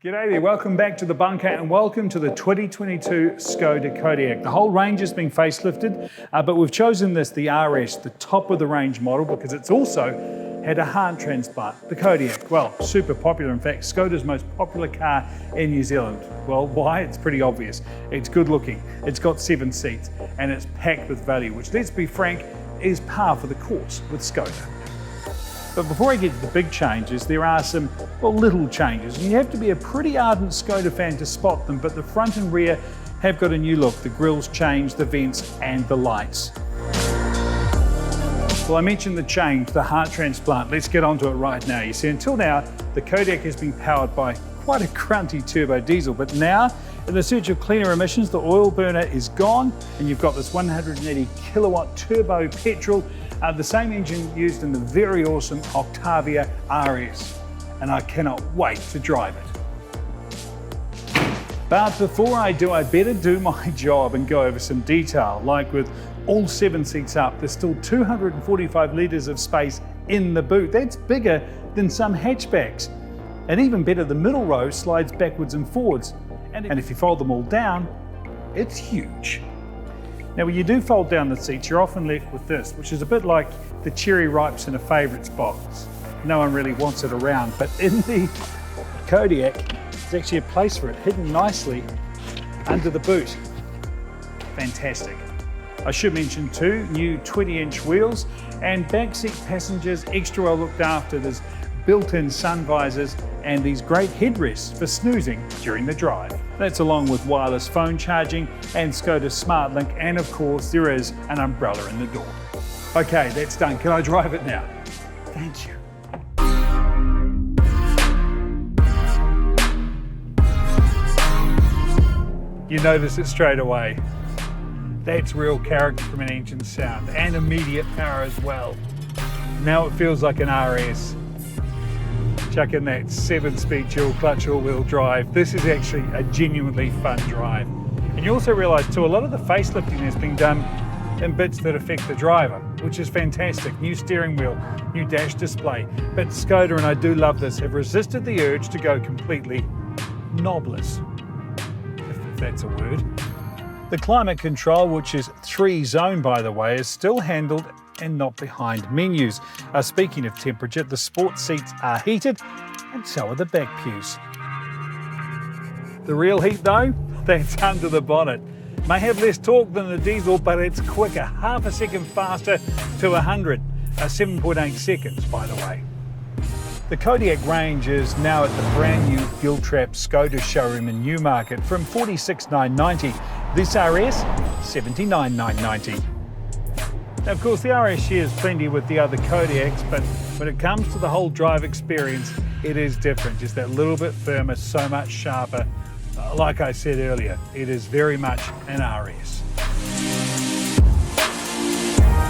G'day there, welcome back to the bunker and welcome to the 2022 ŠKODA KODIAQ. The whole range has been facelifted, but we've chosen this, the RS, the top of the range model, because it's also had a heart transplant. The KODIAQ, well, super popular. In fact, Škoda's most popular car in New Zealand. Well, why? It's pretty obvious. It's good looking, it's got 7 seats, and it's packed with value, which, let's be frank, is par for the course with Škoda. But before I get to the big changes, there are some, well, little changes. And you have to be a pretty ardent Škoda fan to spot them, but the front and rear have got a new look. The grille's changed, the vents and the lights. Well, I mentioned the change, the heart transplant. Let's get onto it right now. You see, until now, the KODIAQ has been powered by quite a grunty turbo diesel, but now, in the search of cleaner emissions, the oil burner is gone, and you've got this 180 kilowatt turbo petrol, the same engine used in the very awesome Octavia RS, and I cannot wait to drive it. But before I do, I better do my job and go over some detail. Like with all 7 seats up, there's still 245 litres of space in the boot. That's bigger than some hatchbacks. And even better, the middle row slides backwards and forwards. And if you fold them all down, it's huge. Now, when you do fold down the seats, you're often left with this, which is a bit like the cherry ripes in a favourites box. No one really wants it around, but in the KODIAQ, there's actually a place for it, hidden nicely under the boot. Fantastic. I should mention too, new 20-inch wheels, and backseat passengers extra well looked after. There's built-in sun visors and these great headrests for snoozing during the drive. That's along with wireless phone charging and Škoda SmartLink, and of course there is an umbrella in the door. Okay, that's done. Can I drive it now? Thank you. You notice it straight away. That's real character from an engine sound, and immediate power as well. Now it feels like an RS. Chuck in that 7-speed dual clutch all-wheel drive. This is actually a genuinely fun drive. And you also realise too, a lot of the facelifting has been done in bits that affect the driver, which is fantastic. New steering wheel, new dash display. But Škoda, and I do love this, have resisted the urge to go completely knobless, if that's a word. The climate control, which is 3-zone by the way, is still handled and not behind menus. Speaking of temperature, the sports seats are heated, and so are the back pews. The real heat though, that's under the bonnet. May have less torque than the diesel, but it's quicker, half a second faster to 100, 7.8 seconds by the way. The KODIAQ range is now at the brand new Giltrap Škoda showroom in Newmarket from $46,990. This RS, $79,990. Now, of course, the RS shares plenty with the other KODIAQs, but when it comes to the whole drive experience, it is different. Just that little bit firmer, so much sharper. Like I said earlier, it is very much an RS.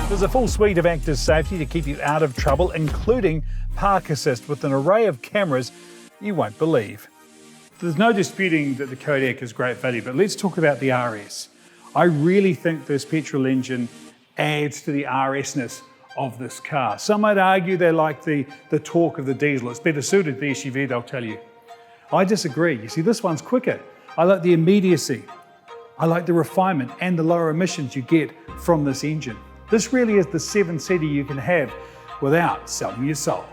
There's a full suite of active safety to keep you out of trouble, including park assist with an array of cameras you won't believe. There's no disputing that the KODIAQ is great value, but let's talk about the RS. I really think this petrol engine adds to the RS-ness of this car. Some might argue they like the torque of the diesel. It's better suited to the SUV, they'll tell you. I disagree. You see, this one's quicker. I like the immediacy. I like the refinement and the lower emissions you get from this engine. This really is the 7-seater you can have without selling your soul.